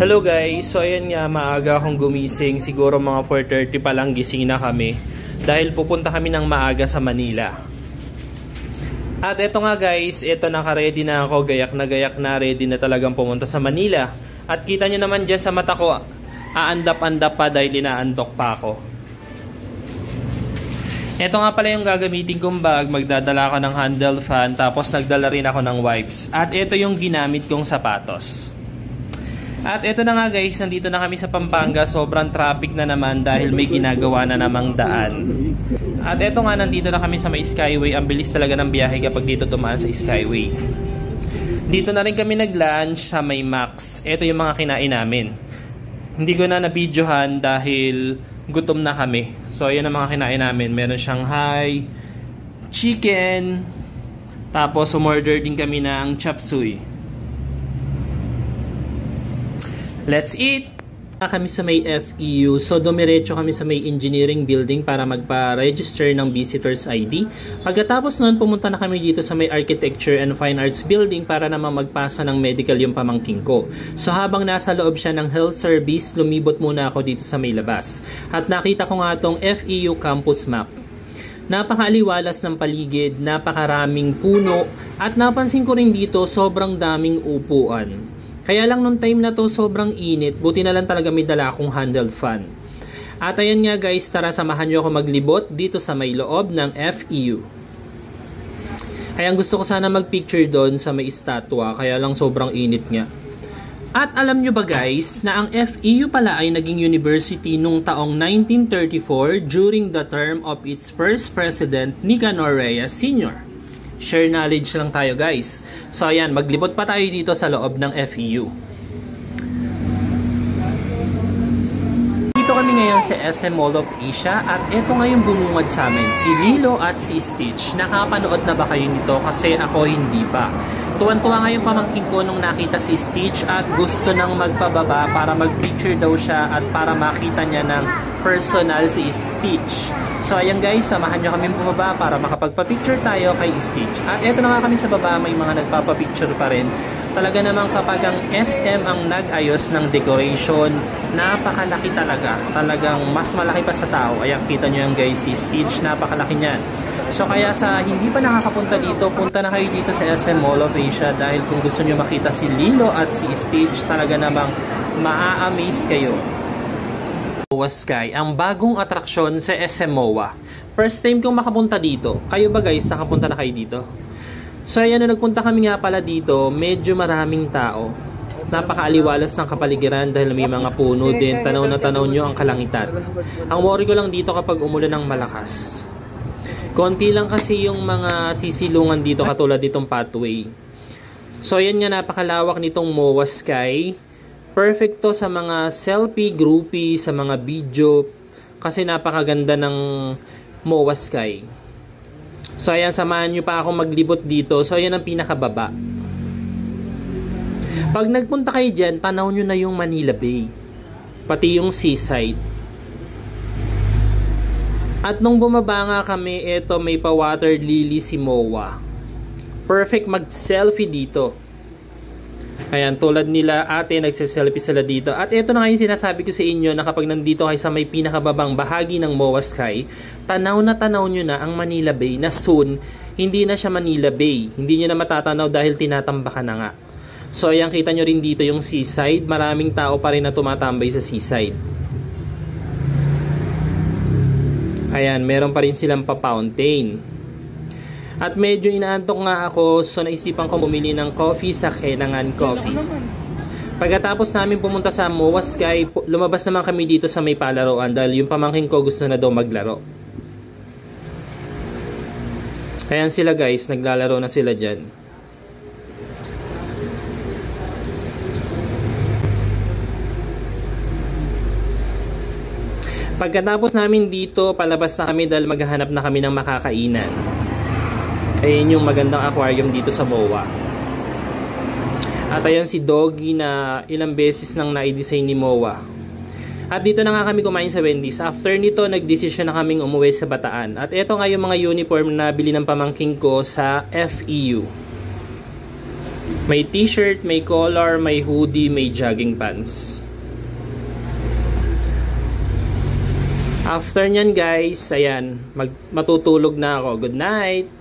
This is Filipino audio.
Hello guys, so ayan nga, maaga akong gumising, siguro mga 4:30 pa lang gising na kami dahil pupunta kami ng maaga sa Manila. At eto nga guys, eto naka-ready na ako, gayak na ready na talagang pumunta sa Manila. At kita nyo naman dyan sa mata ko, aandap-andap pa dahil inaantok pa ako. Eto nga pala yung gagamitin kong bag, magdadala ako ng handle fan, tapos nagdala rin ako ng wipes. At eto yung ginamit kong sapatos. At eto na nga guys, nandito na kami sa Pampanga, sobrang traffic na naman dahil may ginagawa na namang daan. At eto nga, nandito na kami sa may Skyway, ang bilis talaga ng biyahe kapag dito dumaan sa Skyway. Dito na rin kami nag-lunch sa may Max, eto yung mga kinain namin. Hindi ko na na-videohan dahil gutom na kami. So ayan ang mga kinain namin, meron Shanghai, chicken, tapos umorder din kami ng chop suey. Let's eat! Kami sa may FEU. So, dumiretso kami sa may engineering building para magpa-register ng visitor's ID. Pagkatapos nun, pumunta na kami dito sa may architecture and fine arts building para naman magpasa ng medical yung pamangkin ko. So, habang nasa loob siya ng health service, lumibot muna ako dito sa may labas. At nakita ko nga tong FEU campus map. Napakaaliwalas ng paligid, napakaraming puno, at napansin ko rin dito sobrang daming upuan. Kaya lang nung time na to sobrang init, buti na lang talaga may dala akong handle fan. At ayan nga guys, tara samahan nyo ako maglibot dito sa may loob ng FEU. Kaya gusto ko sana magpicture doon sa may estatwa, kaya lang sobrang init nga. At alam nyo ba guys, na ang FEU pala ay naging university nung taong 1934 during the term of its first president, Nicanor Reyes Sr. Share knowledge lang tayo guys. So ayan, maglibot pa tayo dito sa loob ng FEU. Dito kami ngayon sa SM Mall of Asia at eto nga yung bumungad sa amin, si Lilo at si Stitch. Nakapanood na ba kayo nito? Kasi ako hindi pa. Tuwan-tuwa nga yung pamangkin ko nung nakita si Stitch at gusto nang magpababa para mag-picture daw siya at para makita niya ng personal si Stitch. So ayan guys, samahan nyo kami bumaba para makapagpa-picture tayo kay Stitch. At eto na nga kami sa baba, may mga nagpapa-picture pa rin. Talaga namang kapag ang SM ang nag-ayos ng decoration, napakalaki talaga. Talagang mas malaki pa sa tao. Ayan, kita nyo yan guys, si Stitch, napakalaki niyan. So kaya sa hindi pa nakakapunta dito, punta na kayo dito sa SM Mall of Asia dahil kung gusto nyo makita si Lilo at si Stitch, talaga namang maa-amaze kayo. MOA Sky, ang bagong atraksyon sa SM MOA. First time kong makapunta dito. Kayo ba guys, nakapunta na kayo dito? So ayan, na nagpunta kami nga pala dito, medyo maraming tao. Napakaaliwalas ng kapaligiran dahil may mga puno din, tanaw na tanaw nyo ang kalangitan. Ang worry ko lang dito kapag umulan ng malakas. Konti lang kasi yung mga sisilungan dito katulad ditong pathway. So ayan nga, napakalawak nitong MOA Sky. Perfect to sa mga selfie, groupie, sa mga video kasi napakaganda ng MOA Sky. So ayan, samahan nyo pa ako maglibot dito. So ayan ang pinakababa. Pag nagpunta kayo dyan, tanaw nyo na yung Manila Bay, pati yung seaside. At nung bumaba nga kami, eto may pa water lily si MOA. Perfect mag-selfie dito. Ayan, tulad nila ate, nagsiselfie sila dito. At ito na nga yung sinasabi ko sa inyo na kapag nandito kayo sa may pinakababang bahagi ng MOA Sky, tanaw nyo na ang Manila Bay na soon, hindi na siya Manila Bay. Hindi nyo na matatanaw dahil tinatambakan na nga. So ayan, kita nyo rin dito yung seaside. Maraming tao pa rin na tumatambay sa seaside. Ayan, meron pa rin silang pa-fountain. At medyo inaantok nga ako, so naisipan ko bumili ng coffee sa Kenangan Coffee. Pagkatapos namin pumunta sa MOA Sky, lumabas naman kami dito sa may palaruan dahil yung pamangkin ko gusto na daw maglaro. Ayan sila guys, naglalaro na sila dyan. Pagkatapos namin dito, palabas na kami dahil maghahanap na kami ng makakainan. Ayan yung magandang aquarium dito sa MOA. At ayan si Doggy na ilang beses nang na-design ni MOA. At dito na nga kami kumain sa Wendy's. After nito, nagdesisyon na kaming umuwi sa Bataan. At ito nga yung mga uniform na bili ng pamangking ko sa FEU. May t-shirt, may collar, may hoodie, may jogging pants. After nyan guys, ayan, matutulog na ako. Good night!